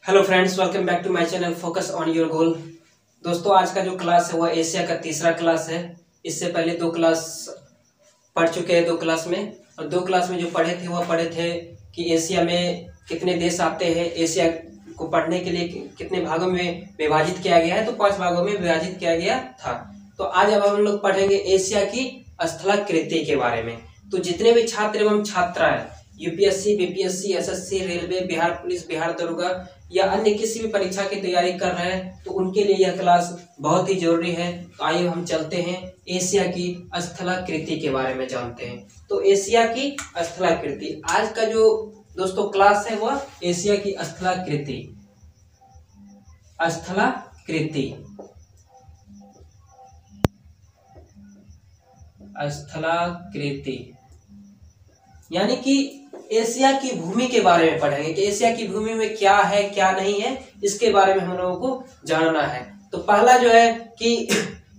Hello friends, welcome back to my channel focus on your goal. दोस्तों, आज का जो क्लास है वह एशिया का तीसरा क्लास है। इससे पहले दो क्लास पढ़ चुके हैं, दो क्लास में। और दो क्लास में जो पढ़े थे वह पढ़े थे कि एशिया में कितने देश आते हैं, एशिया को पढ़ने के लिए कितने भागों में विभाजित किया गया है। तो 5 भागों में विभाजित किया गया था। तो आज अब हम लोग पढ़ेंगे एशिया की स्थलाकृति के बारे में। तो जितने भी छात्र एवं छात्राएं UPSC, BPSC, SSC, railway, Bihar police, Bihar दरोगा या अन्य किसी भी परीक्षा की तैयारी कर रहे हैं तो उनके लिए यह क्लास बहुत ही जरूरी है। तो आइए हम चलते हैं एशिया की स्थलाकृति के बारे में जानते हैं। तो एशिया की स्थलाकृति, आज का जो दोस्तों क्लास है वह एशिया की स्थलाकृति यानी कि एशिया की भूमि के बारे में पढ़ेंगे कि एशिया की भूमि में क्या है क्या नहीं है, इसके बारे में हम लोगों को जानना है। तो पहला जो है कि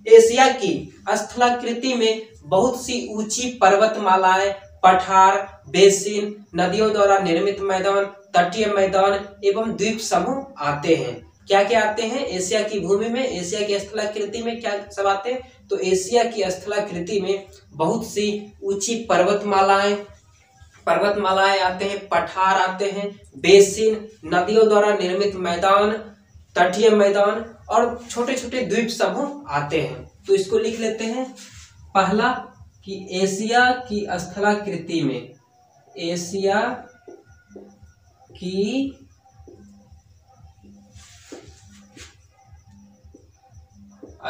एशिया की स्थलाकृति में बहुत सी ऊंची पर्वतमालाएं, पठार, बेसिन, नदियों द्वारा निर्मित मैदान, तटीय मैदान एवं द्वीप समूह आते हैं। क्या क्या आते हैं एशिया की भूमि में, एशिया की स्थलाकृति में क्या सब आते हैं? तो एशिया की स्थलाकृति में बहुत सी ऊंची पर्वतमालाएं आते हैं, पठार आते हैं, बेसिन, नदियों द्वारा निर्मित मैदान, तटीय मैदान और छोटे छोटे द्वीप समूह आते हैं। तो इसको लिख लेते हैं। पहला कि एशिया की स्थलाकृति में, एशिया की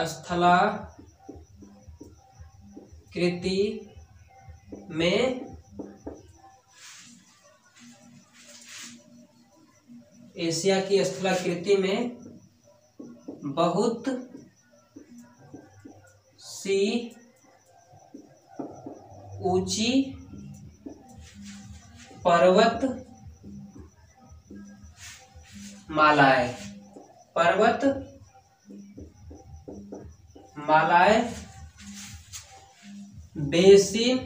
स्थलाकृति में एशिया की स्थलाकृति में बहुत सी ऊंची पर्वतमालाएं बेसिन,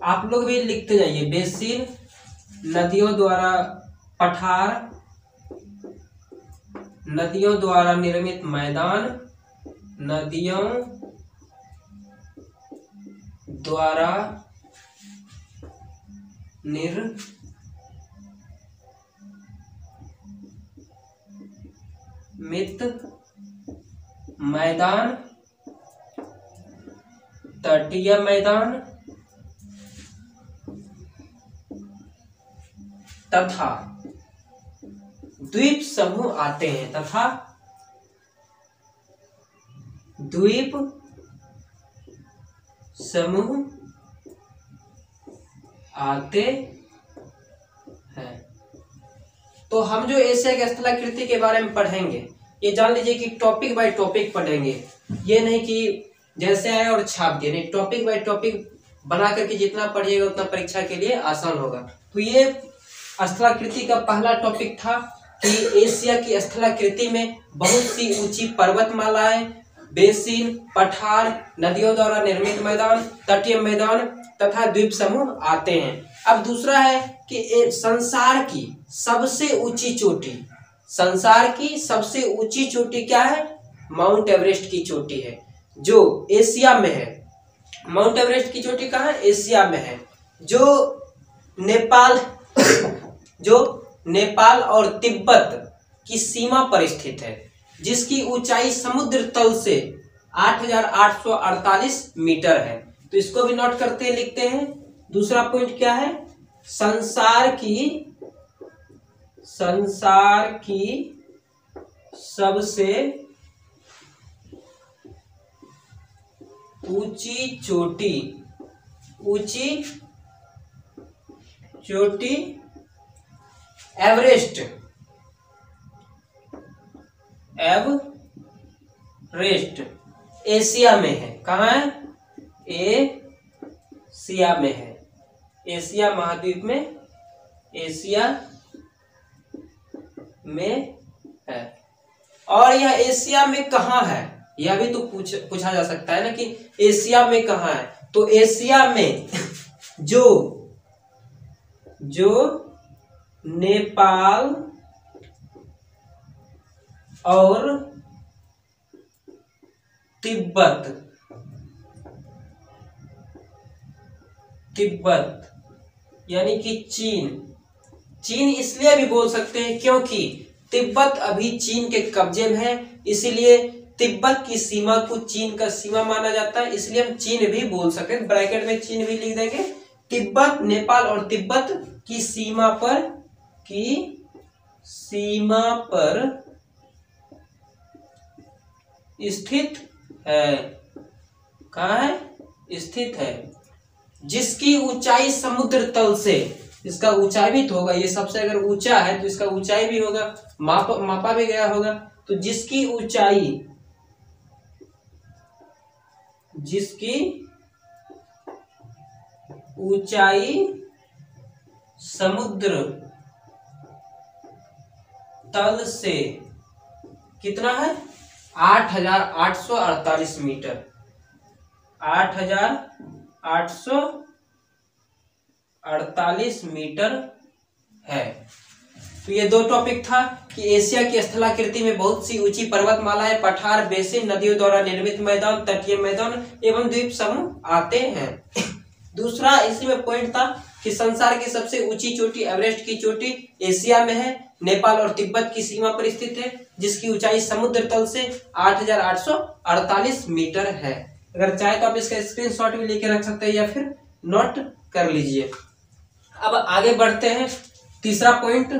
आप लोग भी लिखते जाइए, बेसिन, नदियों द्वारा पठार, नदियों द्वारा निर्मित मैदान, नदियों द्वारा निर्मित मैदान, तटीय मैदान तथा द्वीप समूह आते हैं, तो हम जो एशिया की स्थलाकृति के बारे में पढ़ेंगे, ये जान लीजिए कि टॉपिक बाय टॉपिक पढ़ेंगे। ये नहीं कि जैसे आए और छाप दिए, नहीं, टॉपिक बाय टॉपिक बना करके जितना पढ़िएगा उतना परीक्षा के लिए आसान होगा। तो ये स्थलाकृति का पहला टॉपिक था कि एशिया की स्थलाकृति में बहुत सी ऊंची पर्वतमालाएं, बेसिन, पठार, नदियों द्वारा निर्मित मैदान, तटीय मैदान तथा द्वीप समूह आते हैं। अब दूसरा है कि संसार की सबसे ऊंची चोटी क्या है? माउंट एवरेस्ट की चोटी है, जो एशिया में है। माउंट एवरेस्ट की चोटी कहाँ है? एशिया में है, जो नेपाल और तिब्बत की सीमा पर स्थित है, जिसकी ऊंचाई समुद्र तल से 8,848 मीटर है। तो इसको भी नोट करते हैं, लिखते हैं। दूसरा पॉइंट क्या है? संसार की सबसे ऊंची चोटी एवरेस्ट एशिया में है। कहाँ है? एशिया में है, एशिया महाद्वीप में, एशिया में है। और यह एशिया में कहाँ है, यह भी तो पूछा जा सकता है ना कि एशिया में कहाँ है। तो एशिया में जो नेपाल और तिब्बत यानी कि चीन इसलिए भी बोल सकते हैं क्योंकि तिब्बत अभी चीन के कब्जे में है, इसीलिए तिब्बत की सीमा को चीन का सीमा माना जाता है, इसलिए हम चीन भी बोल सकते हैं। ब्रैकेट में चीन भी लिख देंगे। तिब्बत, नेपाल और तिब्बत की सीमा पर स्थित है। कहाँ है? स्थित है। जिसकी ऊंचाई समुद्र तल से, इसका ऊंचाई भी तो होगा, ये सबसे अगर ऊंचा है तो इसका ऊंचाई भी होगा, मापा भी गया होगा। तो जिसकी ऊंचाई समुद्र तल से कितना है? 8,848 मीटर। 8,848 मीटर है। तो ये दो टॉपिक था कि एशिया की स्थलाकृति में बहुत सी ऊंची पर्वतमालाएं, पठार, बेसिन, नदियों द्वारा निर्मित मैदान, तटीय मैदान एवं द्वीप समूह आते हैं। दूसरा इसी में पॉइंट था कि संसार की सबसे ऊंची चोटी एवरेस्ट की चोटी एशिया में है, नेपाल और तिब्बत की सीमा पर स्थित है, जिसकी ऊंचाई समुद्र तल से 8,848 मीटर है। अगर चाहे तो आप इसका स्क्रीनशॉट भी लेके रख सकते हैं या फिर नोट कर लीजिए। अब आगे बढ़ते हैं। तीसरा पॉइंट,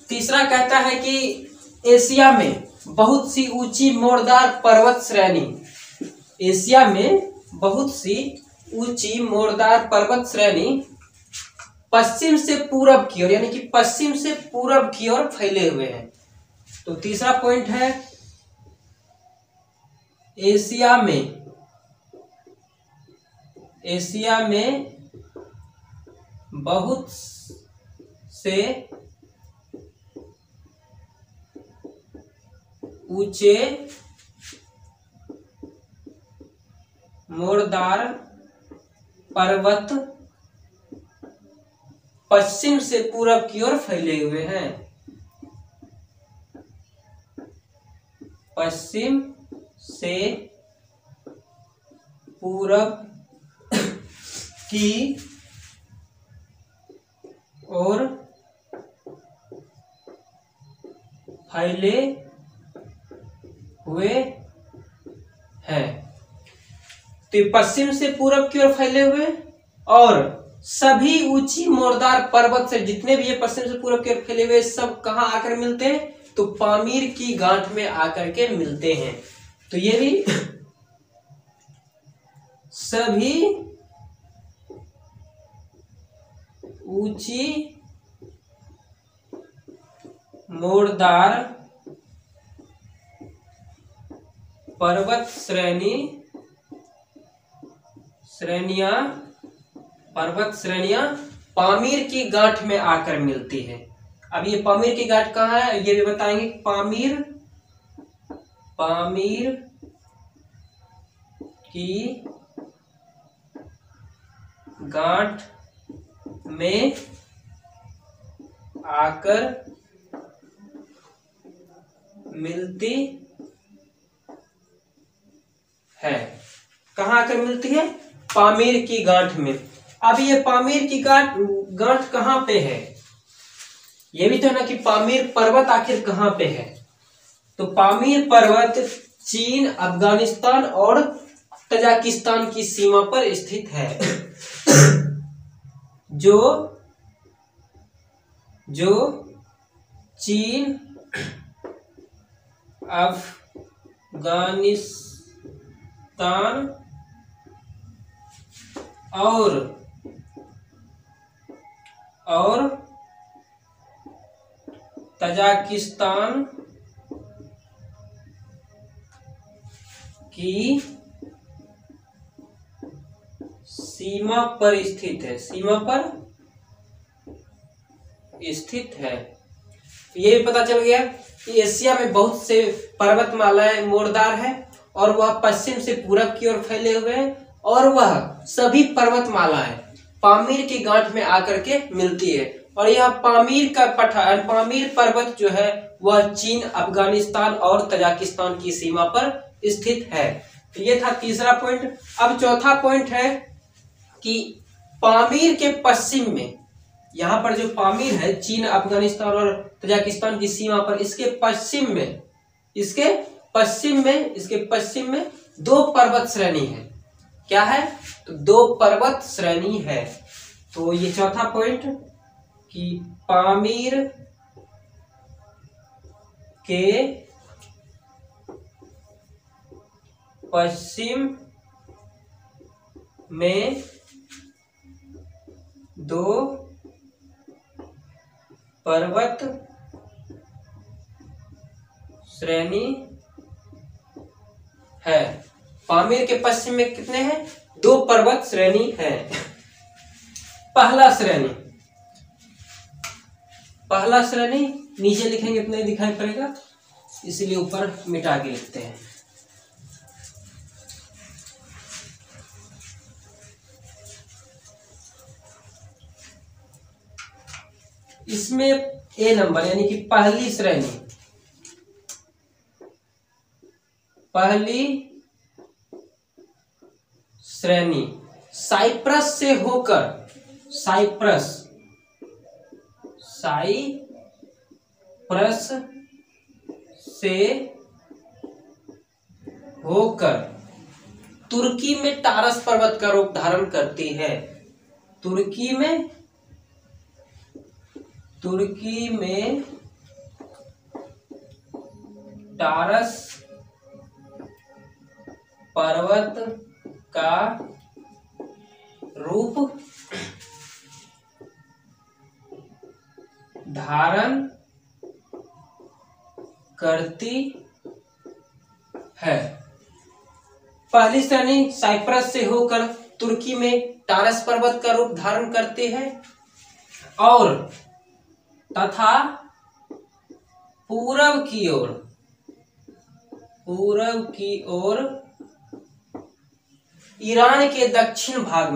तीसरा कहता है कि एशिया में बहुत सी ऊंची मोड़दार पर्वत श्रेणी, एशिया में बहुत सी ऊंची मोड़दार पर्वत श्रेणी पश्चिम से पूरब की ओर, यानी कि पश्चिम से पूरब की ओर फैले हुए हैं। तो तीसरा पॉइंट है एशिया में बहुत से ऊंचे मोड़दार पर्वत पश्चिम से पूरब की ओर फैले हुए हैं। पश्चिम से पूरब की ओर फैले हुए हैं। तो पश्चिम से पूरब की ओर फैले हुए और सभी ऊंची मोड़दार पर्वत से जितने भी ये पश्चिम से पूरब की ओर फैले हुए सब कहां आकर मिलते हैं? तो पामीर की गांठ में आकर के मिलते हैं। तो ये भी सभी ऊंची मोड़दार पर्वत श्रेणियां पामीर की गांठ में आकर मिलती है। अब ये पामीर की गांठ कहाँ है ये भी बताएंगे। पामीर की गांठ में आकर मिलती है। कहाँ आकर मिलती है? पामीर की गांठ में। अब ये पामीर की गांठ कहाँ पे है? ये भी तो है ना कि पामीर पर्वत आखिर कहाँ पे है? तो पामीर पर्वत चीन, अफगानिस्तान और तजाकिस्तान की सीमा पर स्थित है। जो चीन, अफगानिस्तान और तजाकिस्तान की सीमा पर स्थित है। सीमा पर स्थित है। ये भी पता चल गया कि एशिया में बहुत से पर्वतमालाएं मोड़दार है और वह पश्चिम से पूरब की ओर फैले हुए हैं और वह सभी पर्वतमालाएं पामीर की गांठ में आकर के मिलती है। और यह पामीर का पठार, पामीर पर्वत जो है वह चीन, अफगानिस्तान और तजाकिस्तान की सीमा पर स्थित है। तो ये था तीसरा पॉइंट। अब चौथा पॉइंट है कि पामीर के पश्चिम में, यहाँ पर जो पामीर है चीन, अफगानिस्तान और तजाकिस्तान की सीमा पर, इसके पश्चिम में दो पर्वत श्रेणी है। क्या है? तो दो पर्वत श्रेणी है। तो ये चौथा पॉइंट कि पामीर के पश्चिम में दो पर्वत श्रेणी है। पामीर के पश्चिम में कितने हैं? दो पर्वत श्रेणी है। पहला श्रेणी नीचे लिखेंगे तो नहीं दिखाई पड़ेगा, इसलिए ऊपर मिटा के लिखते हैं। इसमें ए नंबर यानी कि पहली श्रेणी साइप्रस से होकर तुर्की में टारस पर्वत का रूप धारण करती है। तुर्की में टारस पर्वत का रूप धारण करती है। पहली श्रेणी साइप्रस से होकर तुर्की में टारस पर्वत का रूप धारण करती है और तथा पूरब की ओर ईरान के दक्षिण भाग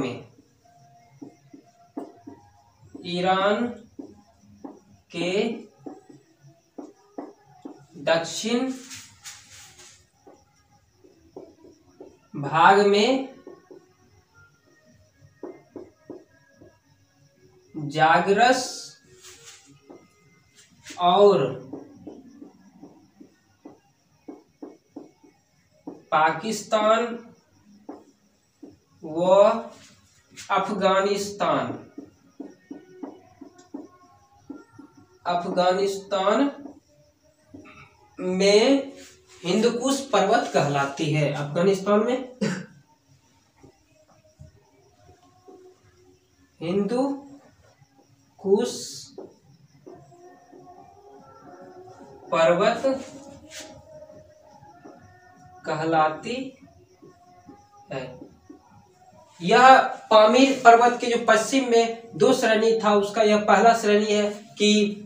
में जागरस और पाकिस्तान व अफगानिस्तान में हिंदकुश पर्वत कहलाती है। अफगानिस्तान में हिंदकुश पर्वत कहलाती है। यह पामीर पर्वत के जो पश्चिम में दो श्रेणी था, उसका यह पहला श्रेणी है कि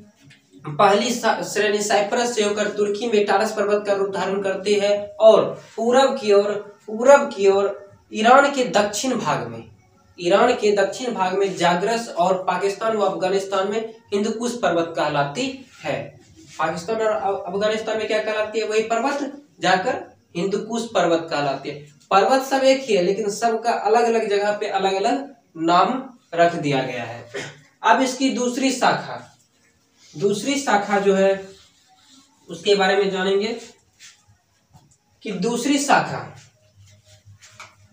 पहली श्रेणी साइप्रस से होकर तुर्की में टारस पर्वत का रूप धारण करती है और पूरब की ओर ईरान के दक्षिण भाग में जागरस और पाकिस्तान व अफगानिस्तान में हिंदकुश पर्वत कहलाती है। पाकिस्तान और अफगानिस्तान में क्या कहलाती है? वही पर्वत जाकर हिंदकुश पर्वत कहलाती है। पर्वत सब एक ही है, लेकिन सबका अलग अलग जगह पे अलग अलग नाम रख दिया गया है। अब इसकी दूसरी शाखा जो है उसके बारे में जानेंगे कि दूसरी शाखा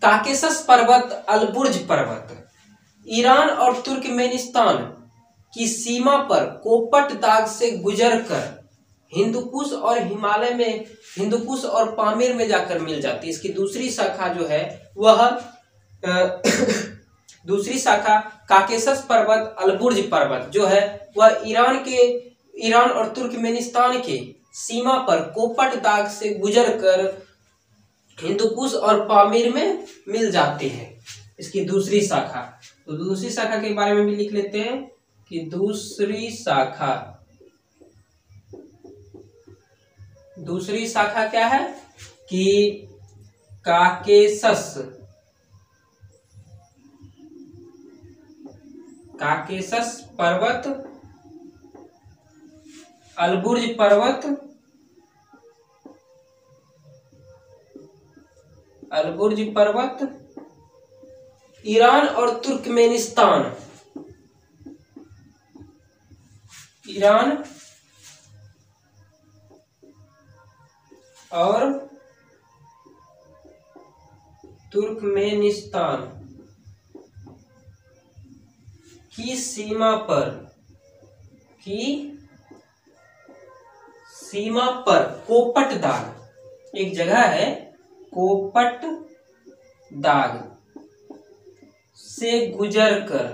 काकेशस पर्वत, अलबुर्ज पर्वत ईरान और तुर्कमेनिस्तान की सीमा पर कोपट दाग से गुजरकर हिंदकुश और हिमालय में हिंदकुश और पामीर में जाकर मिल जाती है। इसकी दूसरी शाखा जो है वह दूसरी शाखा काकेशस पर्वत, अलबुर्ज पर्वत जो है वह ईरान और तुर्कमेनिस्तान के सीमा पर कोपट दाग से गुजरकर हिंदकुश और पामीर में मिल जाती है। इसकी दूसरी शाखा, तो दूसरी शाखा के बारे में भी लिख लेते हैं कि दूसरी शाखा क्या है कि काकेशस पर्वत, अलबुर्ज पर्वत, अलबुर्ज पर्वत, ईरान और तुर्कमेनिस्तान, ईरान और तुर्कमेनिस्तान की सीमा पर कोपट दाग, एक जगह है कोपट दाग से गुजरकर,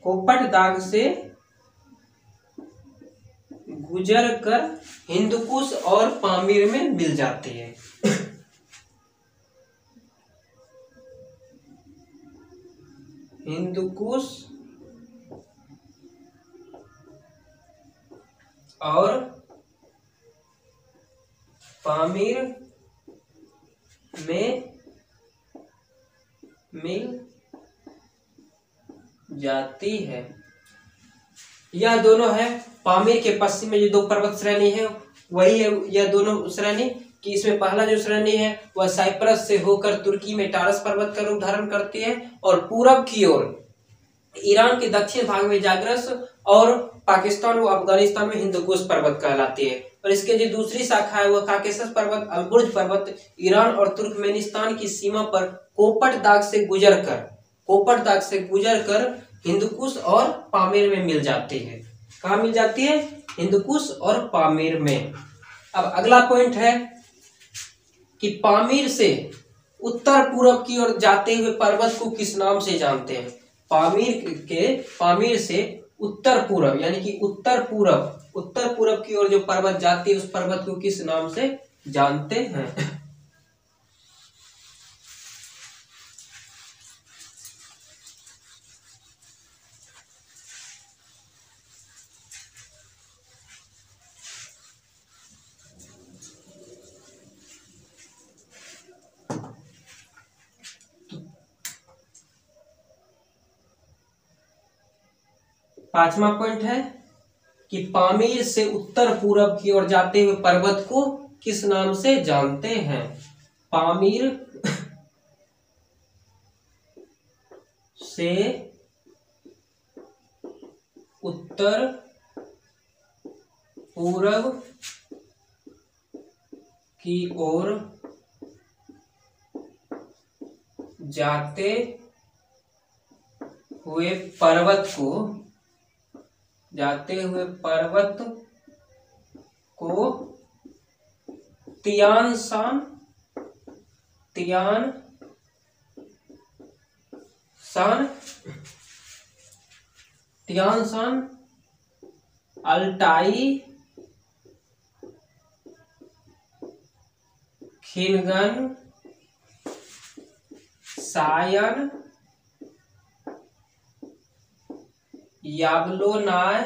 कोपट दाग से गुजरकर हिंदकुश और पामीर में मिल जाती है। हिंदकुश और पामीर में मिल जाती है। यह दोनों है पामीर के पश्चिम में जो दो पर्वत श्रेणी है वही है यह दोनों श्रेणी, कि इसमें पहला जो श्रेणी है वह साइप्रस से होकर तुर्की में टारस पर्वत का रूप धारण करती है और पूरब की ओर ईरान के दक्षिण भाग में जाग्रस और पाकिस्तान व अफगानिस्तान में हिंदकुश पर्वत कहलाती है। और इसके जो दूसरी शाखा है वह काकेशस पर्वत, अलबुर्ज पर्वत ईरान और तुर्कमेनिस्तान की सीमा पर कोपट दाग से गुजरकर हिंदकुश और पामीर में मिल जाती है। कहाँ मिल जाती है? हिंदकुश और पामीर में। अब अगला पॉइंट है कि पामीर से उत्तर पूरब की ओर जाते हुए पर्वत को किस नाम से जानते हैं? पामीर से उत्तर पूरब यानी कि उत्तर पूरब की ओर जो पर्वत जाती है उस पर्वत को किस नाम से जानते हैं? 5वां पॉइंट है कि पामीर से उत्तर पूरब की ओर जाते हुए पर्वत को किस नाम से जानते हैं? पामीर से उत्तर पूरब की ओर जाते हुए पर्वत को तियान शान, अल्टाई, खिनगन, सायन, यावलोनाय,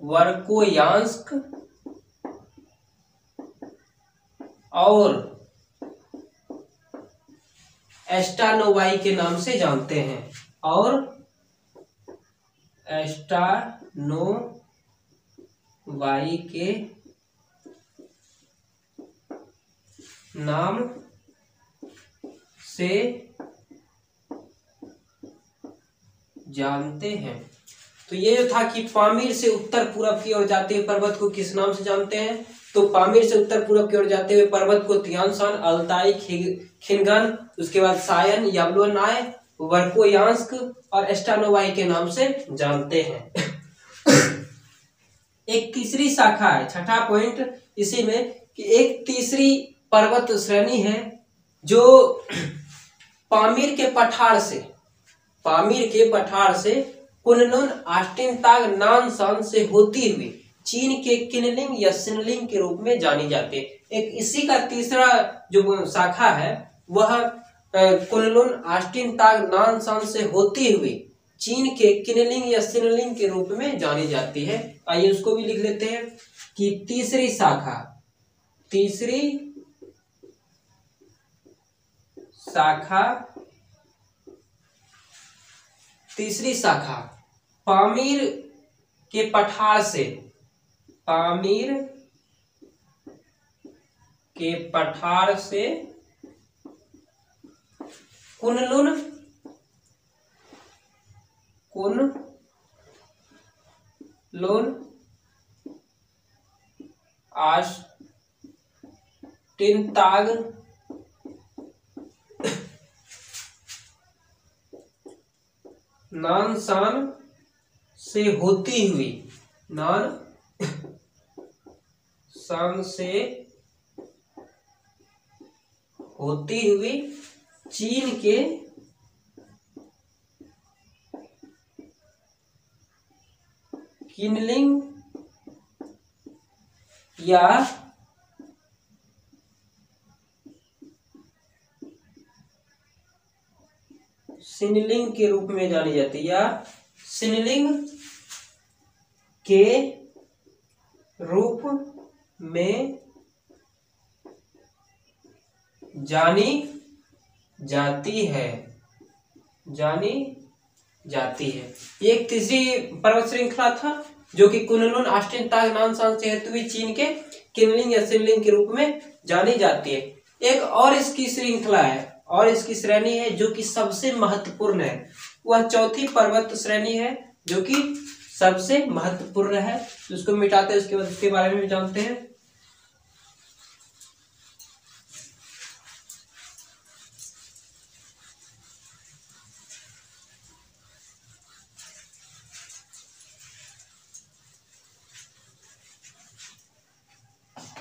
वर्कोयांस्क और एस्टानोवाई के नाम से जानते हैं। और एस्टानोवाई के नाम से जानते हैं। तो ये जो था कि पामीर से उत्तर पूरब की ओर जाते हुए पर्वत को किस नाम से जानते हैं, तो पामीर से उत्तर पूरब की ओर जाते हुए पर्वत को तियान शान, अल्ताई, खिनगन, उसके बाद सायन, यावलोनाय, वर्कोयांस्क और एस्टानोवाई के नाम से जानते हैं। एक तीसरी शाखा है, छठा पॉइंट इसी में, कि एक तीसरी पर्वत श्रेणी है जो पामीर के पठार से कुनलुन, आस्टिनताग, नानशान से होती हुई चीन के किनलिंग या सिनलिंग के रूप में जानी जाती है। एक इसी का तीसरा जो शाखा है वह कुनलुन, आस्टिनताग, नानशान से होती हुई चीन के किनलिंग या सिनलिंग के रूप में जानी जाती है। आइए उसको भी लिख लेते हैं कि तीसरी शाखा, तीसरी शाखा पामीर के पठार से, पामीर के पठार से कुनलुन, कुनलुन आस्टिनताग नानसान से होती हुई, नानसान से होती हुई चीन के किनलिंग या सिनलिंग के रूप में जानी जाती है, या सिनलिंग के रूप में जानी जाती है, जानी जाती है। एक तीसरी पर्वत श्रृंखला था जो कि कुनलुन आस्टिनताग नानसान से होती हुई चीन के किनलिंग या सिनलिंग के रूप में जानी जाती है। एक और इसकी श्रृंखला है और इसकी श्रेणी है जो कि सबसे महत्वपूर्ण है, वह चौथी पर्वत श्रेणी है जो कि सबसे महत्वपूर्ण है। उसको मिटाते हैं, उसके बाद उसके बारे में भी जानते हैं।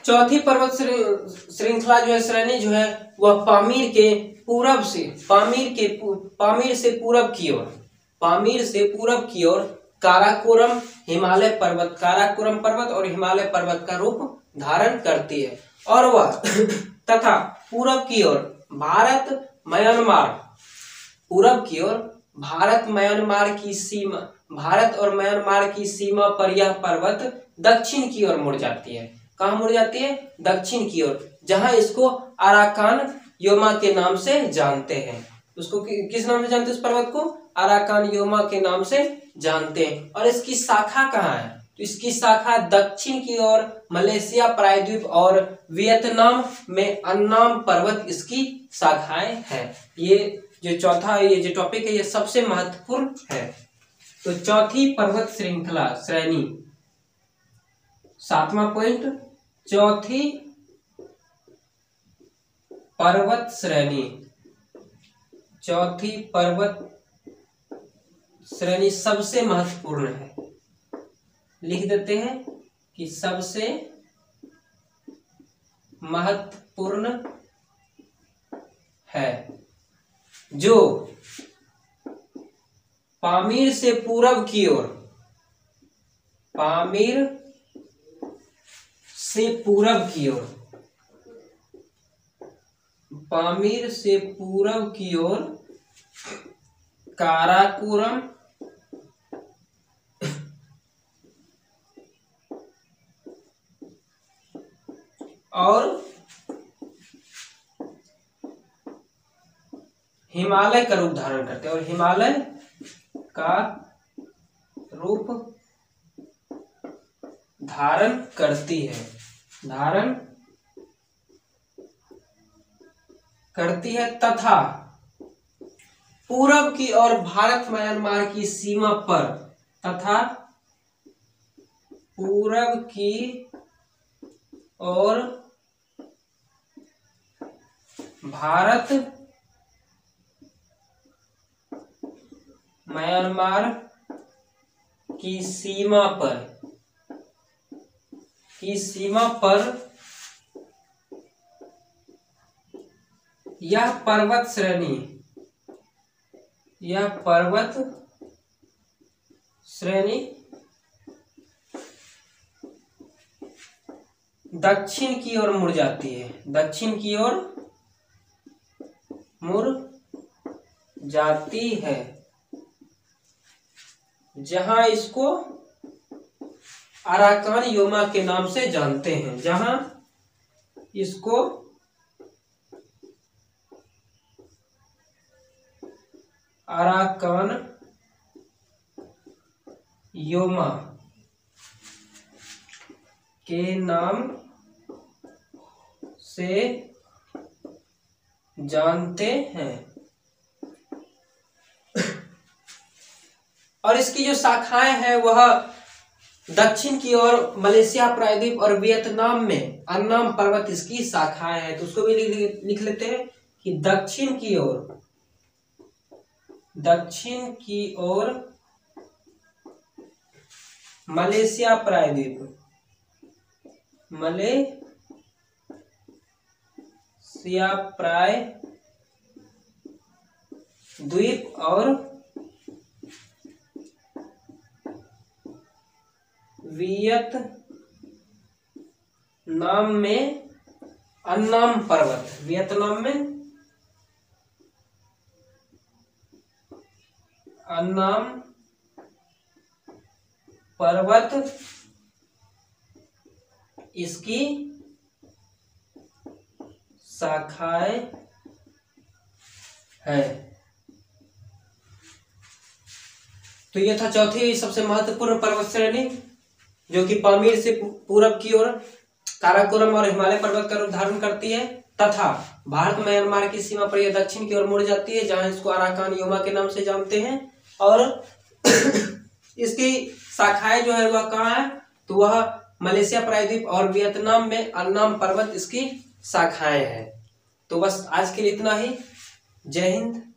चौथी पर्वत श्रृंखला जो है, श्रेणी जो है, वह पामीर से पूरब की ओर काराकोरम पर्वत और हिमालय पर्वत का रूप धारण करती है, और वह तथा पूरब की ओर भारत और म्यांमार की सीमा पर यह पर्वत दक्षिण की ओर मुड़ जाती है। कहाँ मुड़ जाती है? दक्षिण की ओर, जहां इसको अराकान योमा के नाम से जानते हैं। उसको किस नाम से जानते हैं? उस पर्वत को अराकान योमा के नाम से जानते हैं। और इसकी शाखा कहाँ है? तो इसकी शाखा दक्षिण की ओर मलेशिया प्रायद्वीप और वियतनाम में अन्नाम पर्वत इसकी शाखाएं हैं। ये जो चौथा ये जो टॉपिक है, ये सबसे महत्वपूर्ण है। तो चौथी पर्वत श्रृंखला श्रेणी, सातवां पॉइंट, चौथी पर्वत श्रेणी सबसे महत्वपूर्ण है। लिख देते हैं कि सबसे महत्वपूर्ण है, जो पामीर से पूरब की ओर, काराकोरम और हिमालय का रूप धारण करते हैं, और हिमालय का रूप धारण करती है तथा पूरब की ओर भारत म्यांमार की सीमा पर, भारत म्यांमार की सीमा पर यह पर्वत श्रेणी दक्षिण की ओर मुड़ जाती है, जहां इसको अराकान योमा के नाम से जानते हैं, अराकान योमा के नाम से जानते हैं। और इसकी जो शाखाएं हैं वह दक्षिण की ओर मलेशिया प्रायद्वीप और वियतनाम में अन्नाम पर्वत इसकी शाखाएं हैं। तो उसको भी लिख लेते हैं कि दक्षिण की ओर मलेशिया प्रायद्वीप और वियतनाम में अन्नाम पर्वत इसकी शाखाएं है। तो ये था चौथी सबसे महत्वपूर्ण पर्वत श्रेणी, जो कि पामीर से पूरब की ओर काराकोरम और हिमालय पर्वत का रूप धारण करती है तथा भारत म्यांमार की सीमा पर यह दक्षिण की ओर मुड़ जाती है, जहां इसको अराकान योमा के नाम से जानते हैं। और इसकी शाखाएं जो है वह कहाँ है, तो वह मलेशिया प्रायद्वीप और वियतनाम में अन्नाम पर्वत इसकी शाखाएं हैं। तो बस आज के लिए इतना ही। जय हिंद।